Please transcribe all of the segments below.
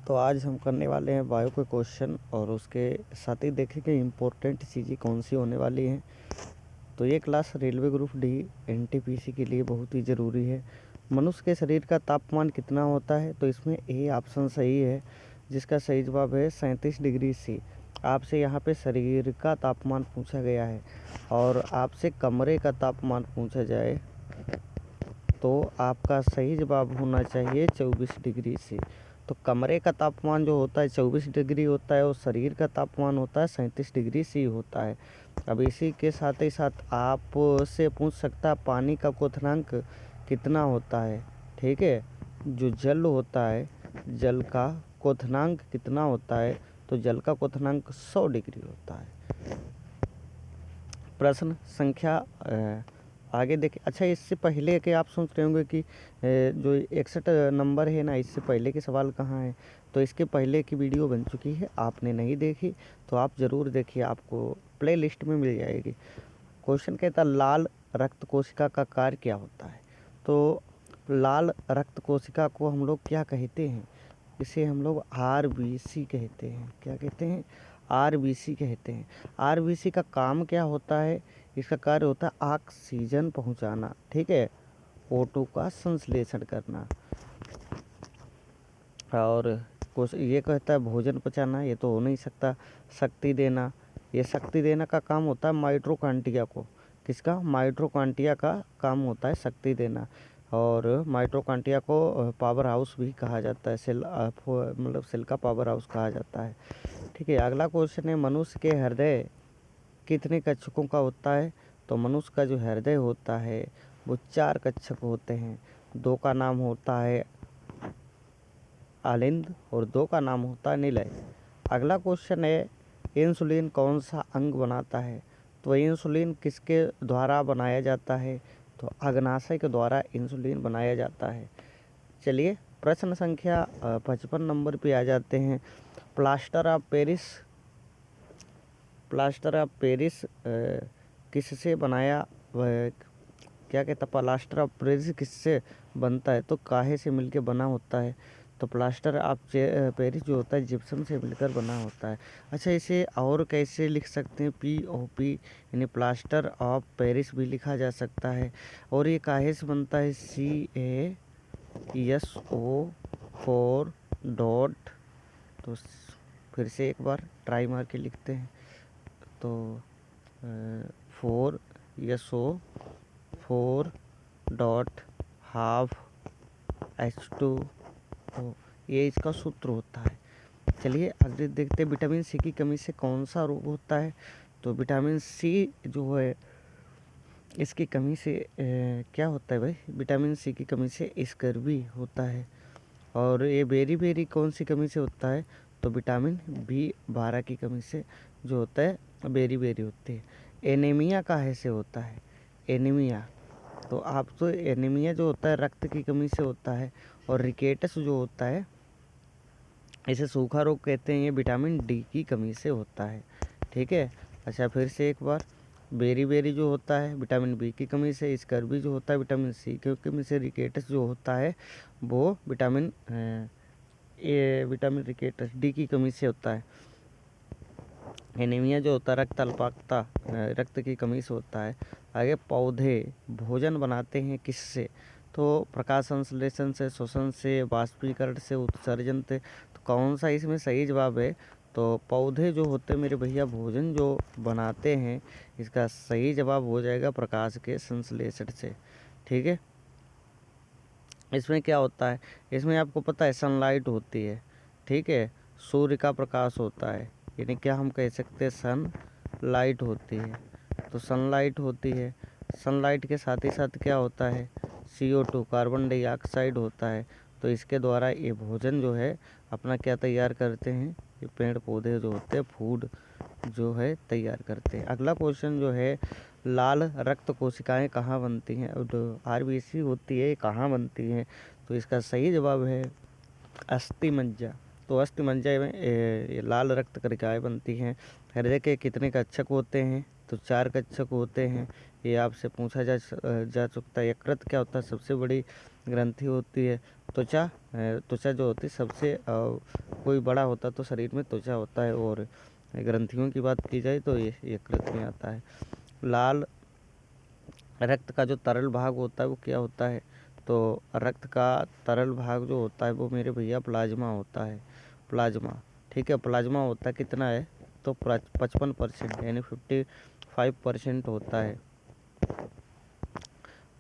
तो आज हम करने वाले हैं बायो के क्वेश्चन और उसके साथ ही देखेंगे इम्पोर्टेंट चीज़ें कौन सी होने वाली हैं। तो ये class railway group D NTPC के लिए बहुत ही ज़रूरी है। मनुष्य के शरीर का तापमान कितना होता है? तो इसमें ए ऑप्शन सही है, जिसका सही जवाब है 37 डिग्री सी। आपसे यहाँ पे शरीर का तापमान पूछा गया है और आपसे कमरे का तापमान पूछा जाए तो आपका सही जवाब होना चाहिए 24 डिग्री से। तो कमरे का तापमान जो होता है 24 डिग्री होता है और शरीर का तापमान होता है 37 डिग्री सी होता है। अब इसी के साथ ही साथ आपसे पूछ सकता है पानी का क्वथनांक कितना होता है। ठीक है, जो जल होता है जल का क्वथनांक कितना होता है? तो जल का क्वथनांक 100 डिग्री होता है। प्रश्न संख्या आगे देखें। अच्छा, इससे पहले के आप सोच रहे होंगे कि जो 61 नंबर है ना, इससे पहले के सवाल कहाँ हैं? तो इसके पहले की वीडियो बन चुकी है, आपने नहीं देखी तो आप ज़रूर देखिए, आपको प्ले लिस्ट में मिल जाएगी। क्वेश्चन कहता है लाल रक्त कोशिका का कार्य क्या होता है? तो लाल रक्त कोशिका को हम लोग क्या कहते हैं? इसे हम लोग आरबीसी कहते हैं। क्या कहते हैं? आरबीसी कहते हैं। आरबीसी का काम क्या होता है? इसका कार्य होता है ऑक्सीजन पहुंचाना, ठीक है, O2 का संश्लेषण करना। और कुछ ये कहता है भोजन पचाना, ये तो हो नहीं सकता। शक्ति देना, ये शक्ति देना का काम होता है माइटोकॉन्ड्रिया को। किसका? माइटोकॉन्ड्रिया का काम होता है शक्ति देना। और माइटोकॉन्ड्रिया को पावर हाउस भी कहा जाता है, सेल मतलब सेल का पावर हाउस कहा जाता है। ठीक है, अगला क्वेश्चन है मनुष्य के हृदय कितने कक्षकों का होता है? तो मनुष्य का जो हृदय होता है वो 4 कक्षक होते हैं। 2 का नाम होता है आलिंद और 2 का नाम होता है निलय। अगला क्वेश्चन है इंसुलिन कौन सा अंग बनाता है? तो इंसुलिन किसके द्वारा बनाया जाता है? तो अग्नाशय के द्वारा इंसुलिन बनाया जाता है। चलिए प्रश्न संख्या 55 नंबर पे आ जाते हैं। प्लास्टर ऑफ पेरिस किससे बनाया? क्या कहता? प्लास्टर ऑफ पेरिस किससे बनता है? तो काहे से मिलकर बना होता है? तो प्लास्टर ऑफ पेरिस जो होता है जिप्सम से मिलकर बना होता है। अच्छा, इसे और कैसे लिख सकते हैं? POP यानी प्लास्टर ऑफ पेरिस भी लिखा जा सकता है। और ये काहे से बनता है? CaSO4 dot. तो फिर से एक बार ट्राई मार के लिखते हैं। तो 4SO4 डॉट हाफ H2O, ये इसका सूत्र होता है। चलिए आगे देखते हैं विटामिन सी की कमी से कौन सा रोग होता है? तो विटामिन सी जो है इसकी कमी से क्या होता है भाई? विटामिन सी की कमी से स्कर्वी होता है। और ये बेरी कौन सी कमी से होता है? तो विटामिन B12 की कमी से जो होता है बेरी होती है। एनीमिया काहे से होता है? एनीमिया, तो आप तो एनीमिया जो होता है रक्त की कमी से होता है। और रिकेटस जो होता है इसे सूखा रोग कहते हैं, ये विटामिन D की कमी से होता है। ठीक है, अच्छा फिर से एक बार, बेरी जो होता है विटामिन B की कमी से, स्कर्वी जो होता है विटामिन C की कमी से, रिकेटस जो होता है वो विटामिन रिकेटस D की कमी से होता है। एनीमिया जो होता है रक्त अल्पता रक्त की कमी से होता है। आगे पौधे भोजन बनाते हैं किससे? तो प्रकाश संश्लेषण से, श्वसन से, वाष्पीकरण से, उत्सर्जन से। तो कौन सा इसमें सही जवाब है? तो पौधे जो होते हैं मेरे भैया भोजन जो बनाते हैं, इसका सही जवाब हो जाएगा प्रकाश के संश्लेषण से। ठीक है, इसमें क्या होता है? इसमें आपको पता है सनलाइट होती है, ठीक है, सूर्य का प्रकाश होता है, यानी क्या हम कह सकते हैं सनलाइट होती है। तो सनलाइट होती है, सनलाइट के साथ ही साथ क्या होता है? CO2 कार्बन डाइऑक्साइड होता है। तो इसके द्वारा ये भोजन जो है अपना क्या तैयार करते हैं? ये पेड़ पौधे जो होते हैं फूड जो है तैयार करते हैं। अगला क्वेश्चन जो है लाल रक्त कोशिकाएं कहाँ बनती हैं? और RBC होती है, कहाँ बनती हैं? तो इसका सही जवाब है अस्थि मज्जा। तो अस्थि मज्जा में ये लाल रक्त कणिकाएं बनती हैं। हृदय के कितने कक्षक होते हैं? तो 4 कक्षक होते हैं। ये आपसे पूछा जा चुका है। यकृत क्या होता है? सबसे बड़ी ग्रंथि होती है। त्वचा जो होती है सबसे कोई बड़ा होता तो शरीर में त्वचा होता है। और ग्रंथियों की बात की जाए तो ये यकृत में आता है। लाल रक्त का जो तरल भाग होता है वो क्या होता है? तो रक्त का तरल भाग जो होता है वो मेरे भैया प्लाज्मा होता है, प्लाज्मा। ठीक है, प्लाज्मा होता है कितना है? तो 55% यानी 55% होता है।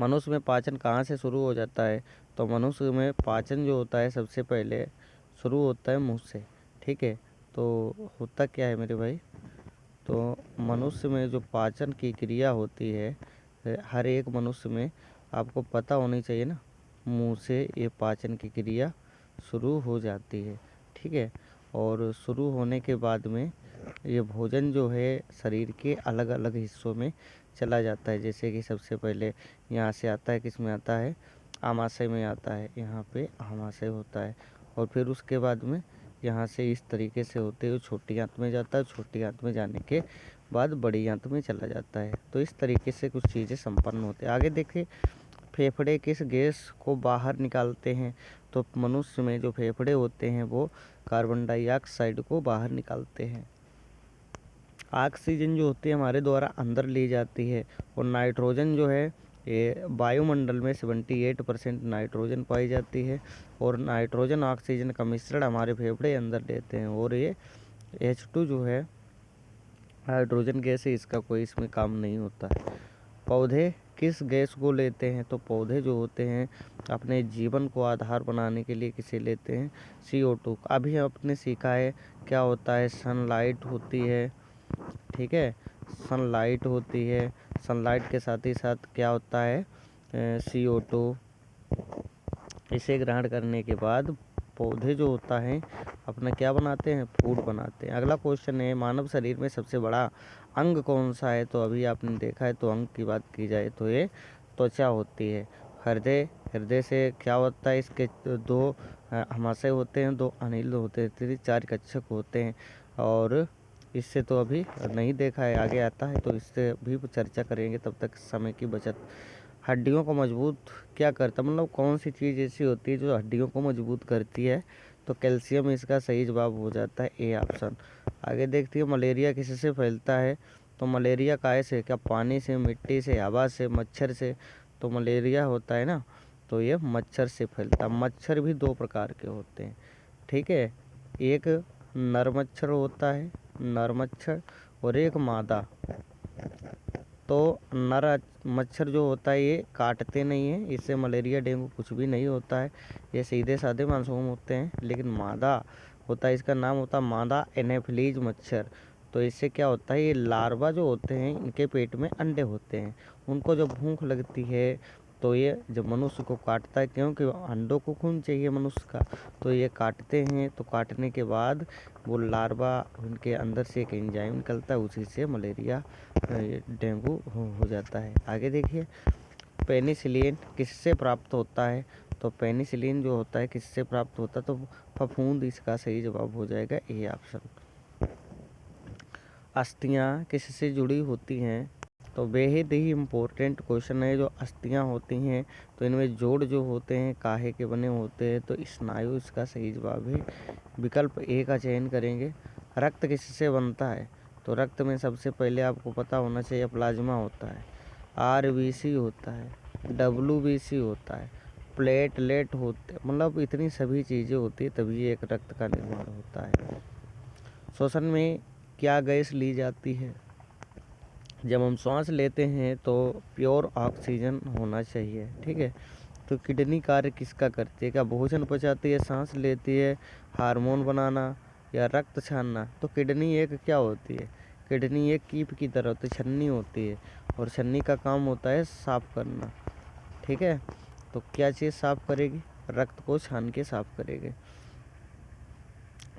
मनुष्य में पाचन कहाँ से शुरू हो जाता है? तो मनुष्य में पाचन जो होता है सबसे पहले शुरू होता है मुंह से। ठीक है, तो होता क्या है मेरे भाई? तो मनुष्य में जो पाचन की क्रिया होती है, हर एक मनुष्य में आपको पता होनी चाहिए ना, मुंह से ये पाचन की क्रिया शुरू हो जाती है। ठीक है, और शुरू होने के बाद में ये भोजन जो है शरीर के अलग अलग हिस्सों में चला जाता है। जैसे कि सबसे पहले यहाँ से आता है, किस में आता है? आमाशय में आता है, यहाँ पे आमाशय होता है। और फिर उसके बाद में यहाँ से इस तरीके से होते हुए छोटी आंत में जाता है, छोटी आंत में जाने के बाद बड़ी आंत में चला जाता है। तो इस तरीके से कुछ चीज़ें संपन्न होते हैं। आगे देखिए, फेफड़े किस गैस को बाहर निकालते हैं? तो मनुष्य में जो फेफड़े होते हैं वो कार्बन डाइऑक्साइड को बाहर निकालते हैं। ऑक्सीजन जो होती है हमारे द्वारा अंदर ली जाती है। और नाइट्रोजन जो है ये वायुमंडल में 78% नाइट्रोजन पाई जाती है। और नाइट्रोजन ऑक्सीजन का मिश्रण हमारे फेफड़े अंदर लेते हैं। और ये H2 जो है हाइड्रोजन गैस है, इसका कोई इसमें काम नहीं होता है। पौधे किस गैस को लेते हैं? तो पौधे जो होते हैं अपने जीवन को आधार बनाने के लिए किसे लेते हैं? CO2। अभी आपने सीखा है क्या होता है? सनलाइट होती है। ठीक है, सनलाइट होती है। सनलाइट के साथ ही साथ क्या होता है? CO2। इसे ग्रहण करने के बाद पौधे जो होता है अपना क्या बनाते हैं? फूड बनाते हैं। अगला क्वेश्चन है, मानव शरीर में सबसे बड़ा अंग कौन सा है? तो अभी आपने देखा है, तो अंग की बात की जाए तो ये त्वचा होती है। हृदय, हृदय से क्या होता है? इसके दो आमाशय होते हैं, दो अनिल होते हैं, 4 कक्षक होते हैं। और इससे तो अभी नहीं देखा है, आगे आता है तो इससे भी चर्चा करेंगे, तब तक समय की बचत। हड्डियों को मजबूत क्या करता है? मतलब कौन सी चीज़ ऐसी होती है जो हड्डियों को मजबूत करती है? तो कैल्शियम इसका सही जवाब हो जाता है, ए ऑप्शन। आगे देखती है, मलेरिया किससे फैलता है? तो मलेरिया काहे से? क्या पानी से, मिट्टी से, हवा से, मच्छर से? तो मलेरिया होता है ना, तो ये मच्छर से फैलता है। मच्छर भी 2 प्रकार के होते हैं। ठीक है, एक नर मच्छर होता है, नर मच्छर, और एक मादा। तो नर मच्छर जो होता है ये काटते नहीं हैं, इससे मलेरिया डेंगू कुछ भी नहीं होता है, ये सीधे साधे मासूम होते हैं। लेकिन मादा होता है, इसका नाम होता है मादा एनाफिलीज मच्छर। तो इससे क्या होता है? ये लार्वा जो होते हैं इनके पेट में अंडे होते हैं, उनको जब भूख लगती है तो ये जब मनुष्य को काटता है, क्योंकि अंडों को खून चाहिए मनुष्य का, तो ये काटते हैं। तो काटने के बाद वो लार्वा, उनके अंदर से एक एंजाइम निकलता है, उसी से मलेरिया डेंगू हो जाता है। आगे देखिए, पेनिसिलिन किससे प्राप्त होता है? तो पेनिसिलिन जो होता है किससे प्राप्त होता है? तो फफूंद इसका सही जवाब हो जाएगा, ए ऑप्शन। अस्थियाँ किससे जुड़ी होती हैं? तो बेहद ही इम्पोर्टेंट क्वेश्चन है। जो अस्थियाँ होती हैं तो इनमें जोड़ जो होते हैं काहे के बने होते हैं? तो स्नायु इसका सही जवाब है, विकल्प ए का चयन करेंगे। रक्त किससे बनता है? तो रक्त में सबसे पहले आपको पता होना चाहिए प्लाज्मा होता है, RBC होता है, WBC होता है, प्लेटलेट होते, मतलब इतनी सभी चीज़ें होती है तभी एक रक्त का निर्माण होता है। श्वसन में क्या गैस ली जाती है? जब हम सांस लेते हैं तो प्योर ऑक्सीजन होना चाहिए। ठीक है, तो किडनी कार्य किसका करती है? क्या भोजन पचाती है, सांस लेती है, हार्मोन बनाना, या रक्त छानना? तो किडनी एक क्या होती है? किडनी एक कीप की तरह होती है, छन्नी होती है, और छन्नी का काम होता है साफ करना। ठीक है, तो क्या चीज़ साफ करेगी? रक्त को छान के साफ करेगी।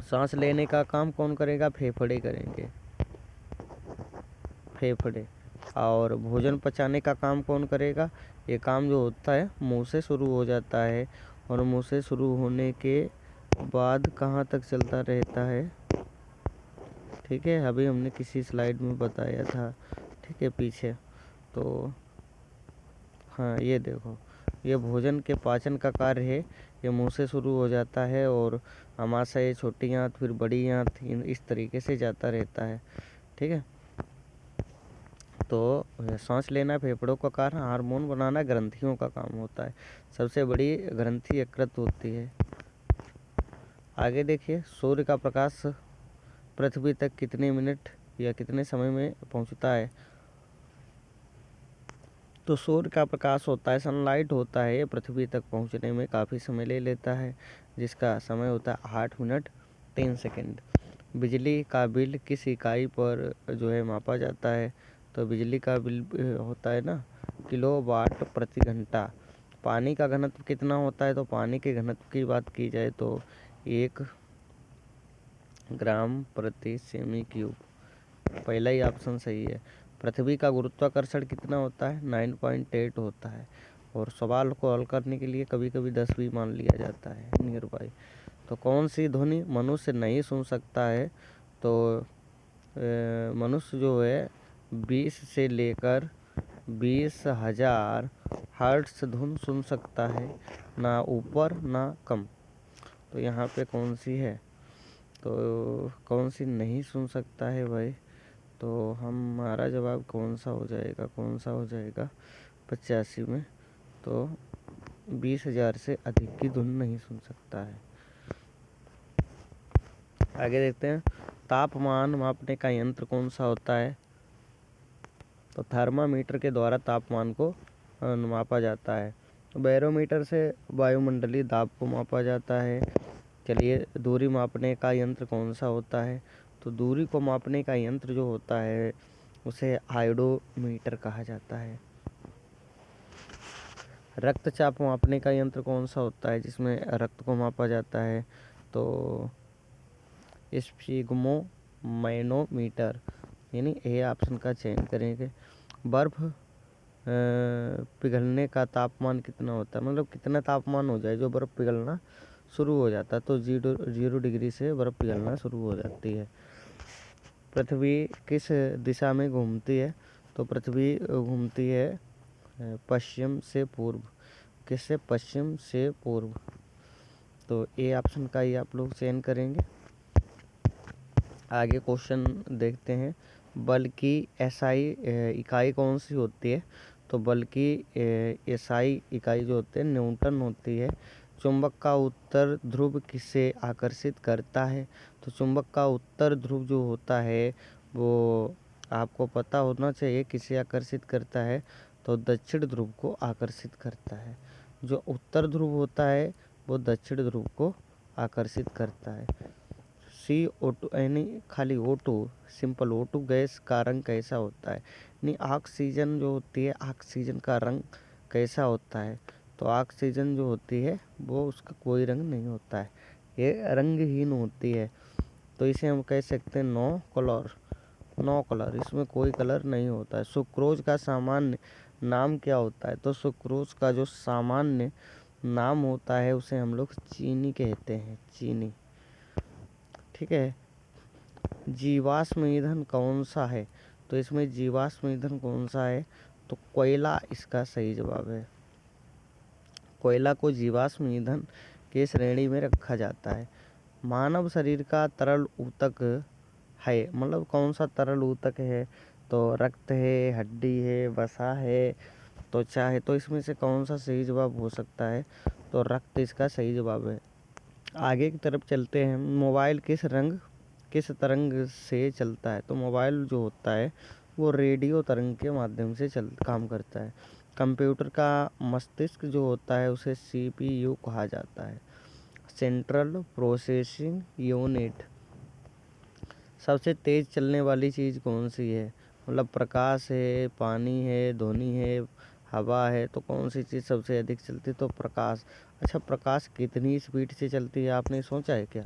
सांस लेने का काम कौन करेगा? फेफड़े करेंगे, फेफड़े। और भोजन पचाने का काम कौन करेगा? ये काम जो होता है मुंह से शुरू हो जाता है, और मुंह से शुरू होने के बाद कहाँ तक चलता रहता है? ठीक है, अभी हमने किसी स्लाइड में बताया था, ठीक है, पीछे। तो हाँ, ये देखो, ये भोजन के पाचन का कार्य है। ये मुंह से शुरू हो जाता है और आमाशय, छोटी आंत, फिर बड़ी आंत, इस तरीके से जाता रहता है। ठीक है, तो सांस लेना फेफड़ों का कार्य, हार्मोन बनाना ग्रंथियों का काम होता है। सबसे बड़ी ग्रंथि यकृत होती है। आगे देखिए, सूर्य का प्रकाश पृथ्वी तक कितने मिनट या कितने समय में पहुंचता है। तो सूर्य का प्रकाश होता है, सनलाइट होता है, ये पृथ्वी तक पहुंचने में काफ़ी समय ले लेता है, जिसका समय होता है 8 मिनट 3 सेकंड। बिजली का बिल किस इकाई पर जो है मापा जाता है। तो बिजली का बिल होता है ना किलोवाट प्रति घंटा। पानी का घनत्व कितना होता है। तो पानी के घनत्व की बात की जाए तो 1 ग्राम प्रति सेमी क्यूब। पहला ही ऑप्शन सही है। पृथ्वी का गुरुत्वाकर्षण कितना होता है। 9.8 होता है। और सवाल को हल करने के लिए कभी कभी 10 भी मान लिया जाता है नियर बाई। तो कौन सी ध्वनि मनुष्य नहीं सुन सकता है। तो मनुष्य जो है 20 से लेकर 20,000 हर्ट्ज धुन सुन सकता है, ना ऊपर ना कम। तो यहाँ पे कौन सी है। तो कौन सी नहीं सुन सकता है भाई। तो हमारा जवाब कौन सा हो जाएगा, 85 में। तो 20,000 से अधिक की धुन नहीं सुन सकता है। आगे देखते हैं, तापमान मापने का यंत्र कौन सा होता है। तो थर्मामीटर के द्वारा तापमान को मापा जाता है। बैरोमीटर से वायुमंडलीय दाब को मापा जाता है। चलिए, दूरी मापने का यंत्र कौन सा होता है। तो दूरी को मापने का यंत्र जो होता है उसे हाइड्रोमीटर कहा जाता है। रक्तचाप मापने का यंत्र कौन सा होता है जिसमें रक्त को मापा जाता है। तो स्फिग्मोमैनोमीटर, यानी ए ऑप्शन का चयन करेंगे। बर्फ पिघलने का तापमान कितना होता है, मतलब कितना तापमान हो जाए जो बर्फ़ पिघलना शुरू हो जाता है। तो 0 डिग्री से बर्फ़ पिघलना शुरू हो जाती है। पृथ्वी किस दिशा में घूमती है। तो पृथ्वी घूमती है पश्चिम से पूर्व। किससे, पश्चिम से पूर्व। तो ए ऑप्शन का ही आप लोग चयन करेंगे। आगे क्वेश्चन देखते हैं, बल की एसआई इकाई कौन सी होती है। तो बल की एसआई इकाई जो होती है न्यूटन होती है। चुंबक का उत्तर ध्रुव किसे आकर्षित करता है। तो चुंबक का उत्तर ध्रुव जो होता है वो आपको पता होना चाहिए किसे आकर्षित करता है। तो दक्षिण ध्रुव को आकर्षित करता है। जो उत्तर ध्रुव होता है वो दक्षिण ध्रुव को आकर्षित करता है। CO2 यानी खाली O2, सिंपल O2 गैस का रंग कैसा होता है। यानी ऑक्सीजन जो होती है, ऑक्सीजन का रंग कैसा होता है। तो ऑक्सीजन जो होती है वो उसका कोई रंग नहीं होता है, ये रंगहीन होती है। तो इसे हम कह सकते हैं नो कलर, इसमें कोई कलर नहीं होता है। सुक्रोज का सामान्य नाम क्या होता है। तो सुक्रोज का जो सामान्य नाम होता है उसे हम लोग चीनी कहते हैं, चीनी। ठीक है, जीवाश्म ईंधन कौन सा है। तो इसमें जीवाश्म ईंधन कौन सा है। तो कोयला इसका सही जवाब है। कोयला को जीवाश्म ईंधन के श्रेणी में रखा जाता है। मानव शरीर का तरल ऊतक है, मतलब कौन सा तरल ऊतक है। तो रक्त है, हड्डी है, वसा है, त्वचा है। तो इसमें से कौन सा सही जवाब हो सकता है। तो रक्त इसका सही जवाब है। आगे की तरफ चलते हैं, मोबाइल किस तरंग से चलता है। तो मोबाइल जो होता है वो रेडियो तरंग के माध्यम से काम करता है। कंप्यूटर का मस्तिष्क जो होता है उसे CPU कहा जाता है, सेंट्रल प्रोसेसिंग यूनिट। सबसे तेज़ चलने वाली चीज़ कौन सी है। मतलब प्रकाश है, पानी है, ध्वनि है, हवा है। तो कौन सी चीज़ सबसे अधिक चलती है। तो प्रकाश। अच्छा, प्रकाश कितनी स्पीड से चलती है आपने सोचा है क्या।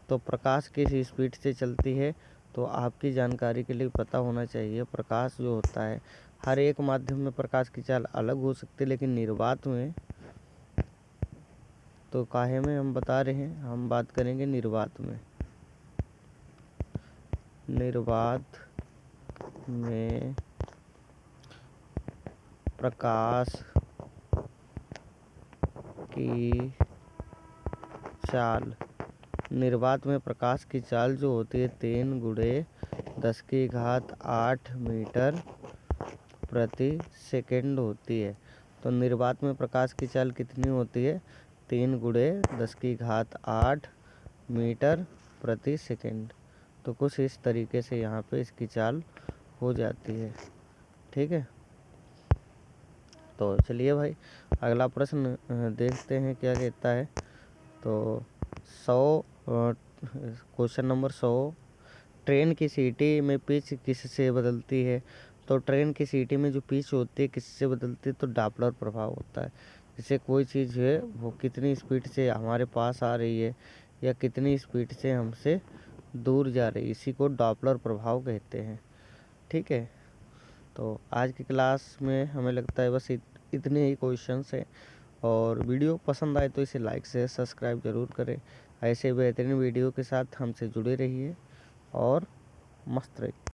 तो प्रकाश किस स्पीड से चलती है। तो आपकी जानकारी के लिए पता होना चाहिए, प्रकाश जो होता है हर एक माध्यम में प्रकाश की चाल अलग हो सकती है, लेकिन निर्वात में, तो काहे में हम बता रहे हैं, हम बात करेंगे निर्वात में। निर्वात में प्रकाश की चाल। निर्वात में प्रकाश की चाल जो होती है 3 × 10⁸ मीटर प्रति सेकंड होती है। तो निर्वात में प्रकाश की चाल कितनी होती है? 3 × 10⁸ मीटर प्रति सेकंड। तो कुछ इस तरीके से यहाँ पे इसकी चाल हो जाती है। ठीक है, तो चलिए भाई अगला प्रश्न देखते हैं क्या कहता है। तो 100 क्वेश्चन नंबर 100, ट्रेन की सीटी में पिच किससे बदलती है? तो ट्रेन की सीटी में जो पिच होती है किससे बदलती है? तो डॉपलर प्रभाव होता है। जैसे कोई चीज़ है वो कितनी स्पीड से हमारे पास आ रही है या कितनी स्पीड से हमसे दूर जा रही है, इसी को डॉपलर प्रभाव कहते हैं। ठीक है, तो आज की क्लास में हमें लगता है बस इतने ही क्वेश्चंस हैं। और वीडियो पसंद आए तो इसे लाइक शेयर सब्सक्राइब ज़रूर करें। ऐसे बेहतरीन वीडियो के साथ हमसे जुड़े रहिए और मस्त रहिए।